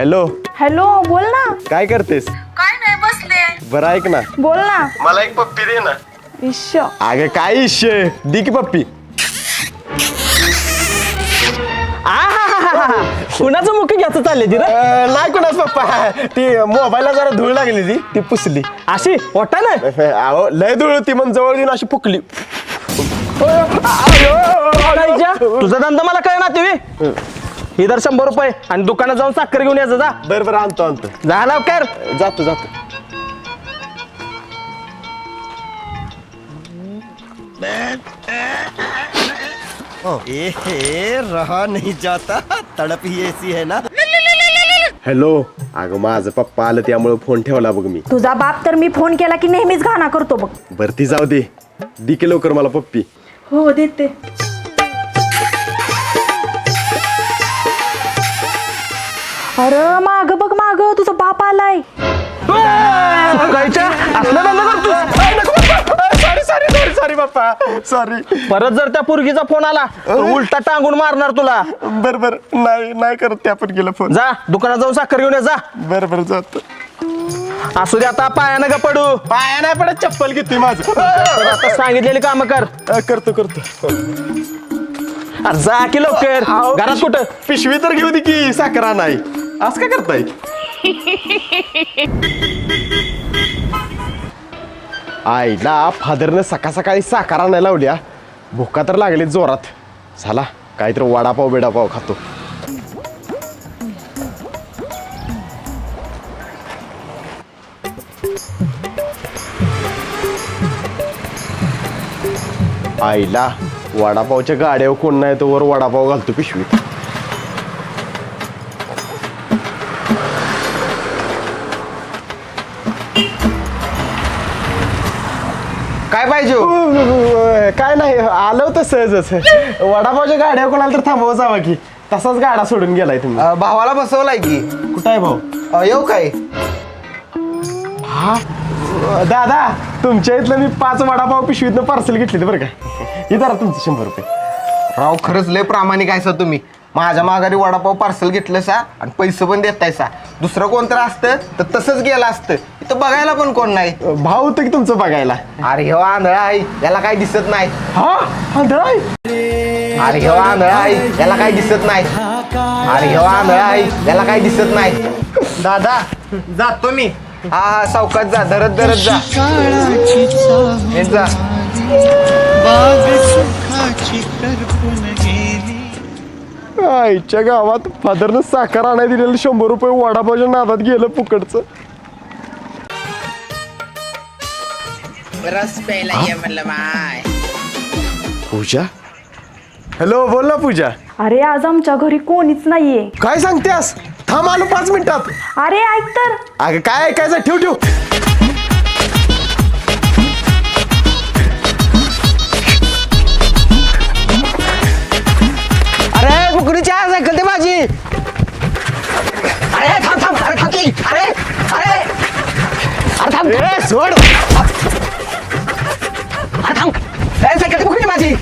Hello hello, बोल ना. काय करतेस? काय नाही बसले. बरं ऐक ना, बोल ना. मला एक पप्पी दे ना. इश्श. अगं काय इश्य, दी की पप्पी. कुणाचं मुख्य घ्यायचं चालले ती रे? नाही कोणाच पप्पा, ती मोबाईलला जरा धूळ लागली ती पुसली. अशी ओटा ना अहो लय धूळ होती, मग जवळ येऊन अशी फुकली. तुझा धंदा मला कळ ना तुम्ही. ही दर 100 रुपये आणि दुकानात जाऊन साखर घेऊन यायचं. जा बरं आणतो जा लवकर. जातो. रहा नहीं जाता, तड़प ही ऐसी है ना. हॅलो, अगं माझं पप्पा आलं त्यामुळे फोन ठेवला बघ मी. तुझा बाप तर मी फोन केला की नेहमीच घाणा करतो बघ. बरं ती जाऊ दे, दी की लवकर मला पप्पी. हो देते. अरे माग बघ, माग तुझा बाप आलाय. असलं धंदा करतो. सॉरी पप्पा, सॉरी. परत जर त्या पोरगीचा फोन आला तर उलटा टांगून मारणार तुला. बर नाही करत त्या पण गेला फोन. जा दुकानात जाऊन साखर घेऊन ये. जा बरं जातो. असू दे आता, पायानं का पडू. पाया नाही पडत, चप्पल घेतोय माझं. तर आता सांगितलेली काम कर. करतो. अरे जा की लवकर. घरात कुठं? पिशवी तर घेऊ दे की, साखरा नाही. असं काय करताय? आईला फादरनं सकाळी साखर आणायला लावल्या. भुका तर लागली जोरात. झाला काहीतरी वडापाव बिडापाव खातो. आईला वडापावच्या गाड्यावर कोण नाही, तो वर वडापाव घालतो पिशवीत. काय पाहिजे? काय नाही, आलं होतं सहजच. वडापावच्या गाड्यावर कोणाला तर थांबवा जावा की. तसाच गाडा सोडून गेलाय तुम्ही. भावाला बसवलाय की. कुठं आहे भाऊ? येऊ काय? दादा, तुमच्या इथलं मी 5 वडापाव पिशवीतनं पार्सल घेतले बरं का. हे धरा तुमचं 100 रुपये. राव खरंच लय प्रामाणिक आहे सा तुम्ही. माझ्या माघारी वडापाव पार्सल घेतलं सा आणि पैसे पण देताय सा. दुसरं कोणतं असतं तर तसंच गेलं असतं. इथं बघायला पण कोण नाही. भाऊ होतं की तुमचं बघायला. अरे हो आंधळा आहे, याला काही दिसत नाही. हा आंधळा आहे? अरे हो आंधळा आहे, याला काही दिसत नाही. अरे हो आंधळा आहे, याला काही दिसत नाही. दादा जातो मी. हा सावकाश जा, धरत जा. हे जा. आईच्या गावात फादरनं साखर आणाय दिलेलं 100 रुपये वडापावच्या नादात गेलं फुकटचं. रस प्यायला ये म्हणलं माय. पूजा, हॅलो बोल ना पूजा. अरे आज आमच्या घरी कोणीच नाहीये. काय सांगतेस? थांब आलो 5 मिनिटात. अरे ऐक तर. अगं काय ऐकायचं, ठेव. अरे बुकरीची आज ऐकल ते माझी. अरे थांब. अरे सोड. सायकल बुकरी माझी.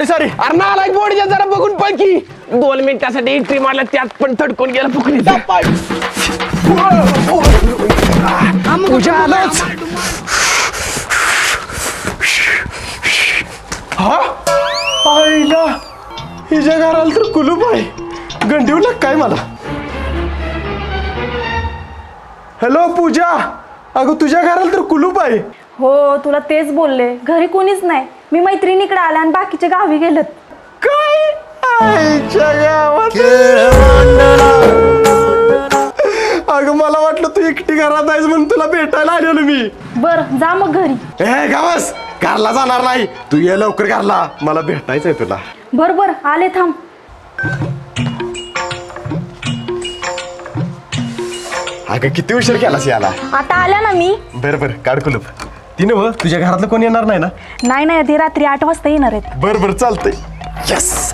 सॉरी. अरे ना लाईक बोर्ड जरा बघून पण की 2 मिनिटासाठी एंट्री मारला, त्यात पण थडकून गेला फुकरीचा. पूजा आलोच. हा आईला हिच्या घराला तर कुलूप आहे. गंडीवलं काय मला. हॅलो पूजा, अगं तुझ्या घराला तर कुलूप आहे. हो तुला तेच बोलले, घरी कोणीच नाही. मी मैत्रिणीकडे आले आणि बाकीचे गावी गेलेत. काय आईच्या गावात. अगं मला वाटलं तू एकटी घरात आहेस म्हणून तुला भेटायला आलेलो मी. बर जा मग घरी. गावास घरला जाणार नाही, तू ये लवकर घरला, मला भेटायचंय तुला. बर आले, थांब. अगं किती उशीर केलास याला. आता आल्या ना मी. बरं काढ कुलूप. ती नव्ह तुझ्या घरातलं कोण येणार नाही ना? नाही ती रात्री 8 वाजता येणार आहेत. बरं चालतंय. यस.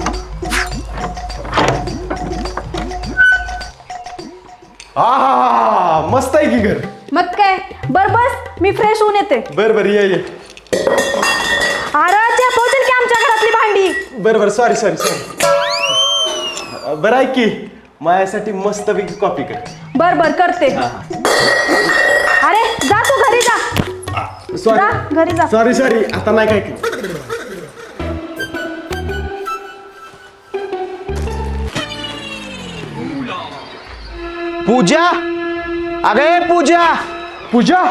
मस्त आहे की घर. मग काय बर बस मी फ्रेश होऊन येते. बरं बरं ये अरे चेपवतील की आमच्या घरातली भांडी. बरं सॉरी बरं ऐक की माझ्यासाठी मस्तपैकी कॉपी कर. बर करते. अरे जा तू घरी जा. जा घरी जा. सॉरी आता नाही काय की. पूजा अगे पूजा पूजा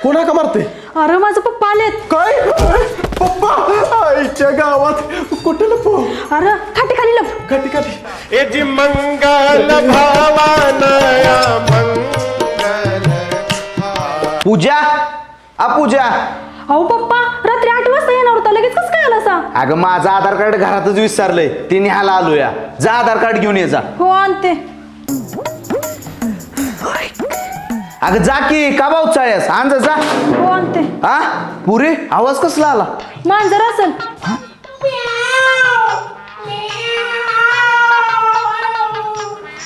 कोणा का मारते? अरे माझं पप्पा आलेत. काय पप्पा आईच्या गावात कुठे लपू? अरे खाटी खाली लप. काठी काठी ए जी मंगल भावानया मंगल. पूजा पूजा अहो पप्पा रात्री 8 वाजता येणार होता लगेच कसं काय आला असा? अगं माझं आधार कार्ड घरातच विसरलंय ते न्यायला आलोया. जा आधार कार्ड घेऊन ये जा. हो आणते. अगं जा की का भाऊ चाळ्यास आण जा. हो आणते. हा पुरे आवाज कसला आला? मांजर असेल.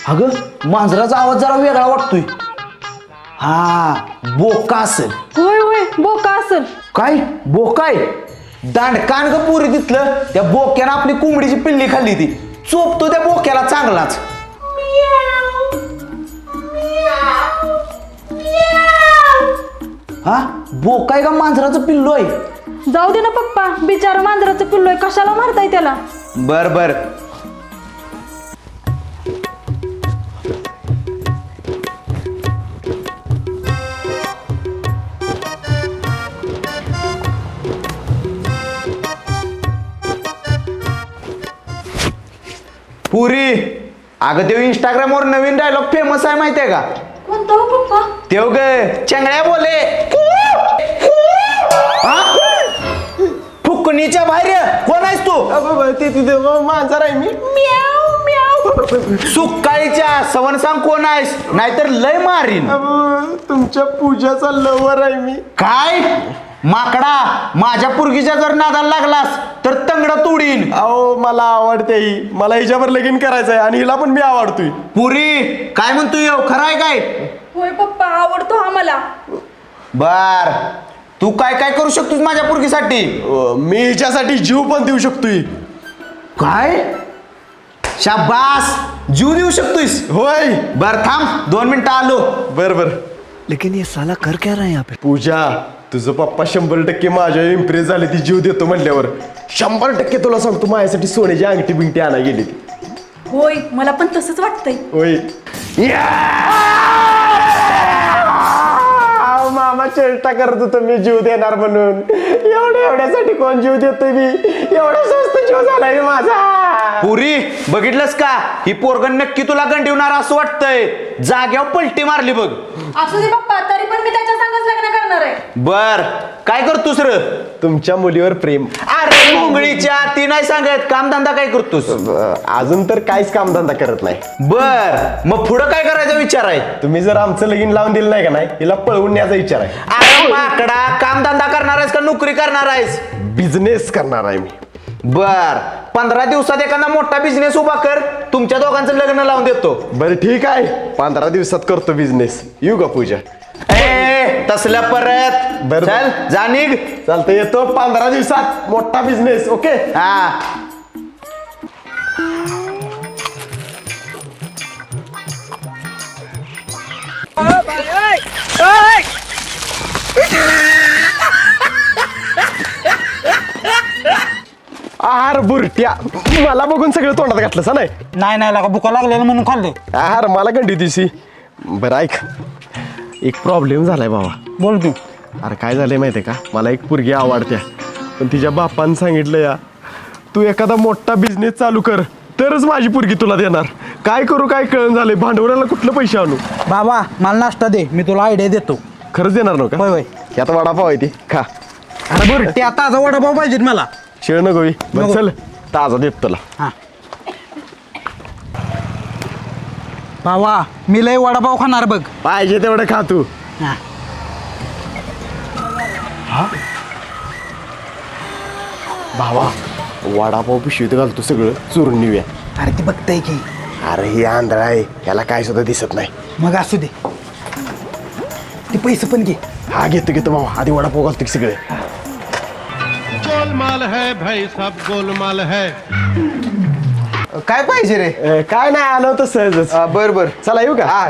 अगं मांजराचा आवाज जरा वेगळा वाटतोय. हा बोका असेल. होय बोका असेल. काय बोकाय? दांडकान ग पुरी तिथलं त्या बोक्यानं आपली कोंबडीची पिल्ली खाल्ली ती. चोपतो त्या बोक्याला चांगलाच. हा बोकाय का मांजराचं पिल्लू आहे? जाऊ दे ना पप्पा बिचारा मांजराचं पिल्लोय कशाला मारताय त्याला? बर पुरी अगं ते इंस्टाग्रामवर नवीन डायलॉग फेमस आहे माहितीये का? कोणता हो पप्पा? तेव ग चंगळ्या बोले फुकणीच्या बाहेर कोण आहेस तू? तिथे मांजर आहे मी. सुकाळीच्या सवन सांग कोण आहेस नाहीतर लय मारीन. तुमच्या पूजाचा लवर आहे मी. काय माकडा माझ्या पुरगीच्या जर नादाला लागलास तर तंगड तोडीन. अहो मला आवडते ही. मला हिच्यावर लगीन करायचंय आणि हिला पण मी आवडतोय. पुरी काय म्हणतोय खरं आहे काय? होय पप्पा आवडतो हा मला. बर तू काय काय करू शकतोस माझ्या पुरगीसाठी? मी हिच्यासाठी जीव पण देऊ शकतोय. काय शाबास जीव देऊ शकतोस? होय. बर थांब 2 मिनिटं आलो. बर लेकिन ये साला कर क्या रहा है यहाँ पे? पूजा तुझं पप्पा 100% माझ्या इम्प्रेस झाले ती जीव देतो म्हटल्यावर 100% तुला सांगतो माझ्यासाठी सोन्याची अंगठी बिंगठी आणा गेली ती. होय मला पण तसंच वाटतंय. होय. मामा चेष्टा करत होतो मी जीव देणार म्हणून. एवढ्यासाठी कोण जीव देतोय मी? एवढा स्वस्त जीव झालाय माझा. पुरी बघितलंस का ही पोरगण नक्की तुला गंडीवणार असं वाटतंय. जाग्यावर पलटी मारली बघ. असू दे पप्पा तरी पण मी त्याच्या संगच लग्न करणार आहे. बर काय करतोस र? तुमच्या मुलीवर प्रेम. अरे मुंगळीच्या ती नाही सांगत कामधंदा काय करतोस? अजून तर काहीच कामधंदा करत नाही. बर मग पुढं काय करायचा विचार आहे? तुम्ही जर आमचं लगीन लावून दिलं नाही का नाही हिला पळवून न्यायचा विचार आहे. अरे माकडा कामधंदा करणार आहेस का नोकरी करणार आहेस? बिझनेस करणार आहे मी. बर 15 दिवसात एखादा मोठा बिझनेस उभा कर तुमच्या दोघांचं लग्न लावून देतो. बरं ठीक आहे 15 दिवसात करतो बिझनेस. येऊ का पूजा? ए तसल्या परत बरं. चल जा निघ. चालतं येतो 15 दिवसात मोठा बिझनेस. ओके. हा आहार बुरट्या मला बघून सगळं तोंडात घातलं सा नाही. नाही लागा भुका लागलेलं म्हणून खाल्लं. आहार मला गंडी दिसी. बरं ऐक एक प्रॉब्लेम झालाय बाबा. बोल तू. अरे काय झालंय माहितीये का मला एक पोरगी आवडत्या पण तिच्या बापानं सांगितलं या तू एखादा मोठा बिझनेस चालू कर तरच माझी पोरगी तुला देणार. काय करू काय कळण झालंय. भांडवलाला कुठलं पैसे आणू? बाबा मला नाश्ता दे मी तुला आयडिया देतो. खरंच देणार नव्हतं का? होय यात वडापाव आहे ती खा. अरे बरं ते आता वडापाव पाहिजे मला. शिळ नको बी. बरं नको. चल ताजा देतो तुला. हा बाबा मी लय वडापाव खाणार बघ. पाहिजे तेवढं खा तू. हा भावा वडापाव पिशवीत घालतो सगळं चोरून नेऊया. अरे ती बघताय की. अरे हे आंधळा आहे याला काय सुद्धा दिसत नाही. मग असू दे. ते पैसे पण घे. हा घेतो मामा आधी वडापाव घालतो की सगळे गोलमाल है भाई सब गोलमाल है। काय पाहिजे रे? काय नाही आलं होतं सहजच बर बर. चला येऊ का हा.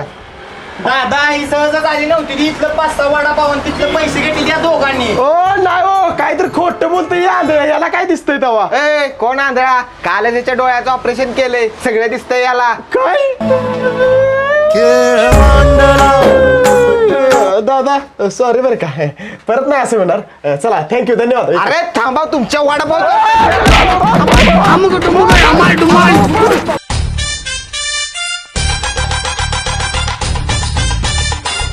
दादा ही सहजच आली नव्हती ती. इथलं 5-6 वडापाव आणि तिथलं पैसे घेतले त्या दोघांनी. ओ नाही हो काहीतरी खोटं बोलतोय आंधळ याला काय दिसतंय तेव्हा ए कोण आंधळा? काल त्याच्या डोळ्याचं ऑपरेशन केलंय. सगळं दिसतंय याला. काय दादा सॉरी बरं का परत नाही असं होणार चला थँक्यू धन्यवाद अरे थांबा तुमच्या वडापाव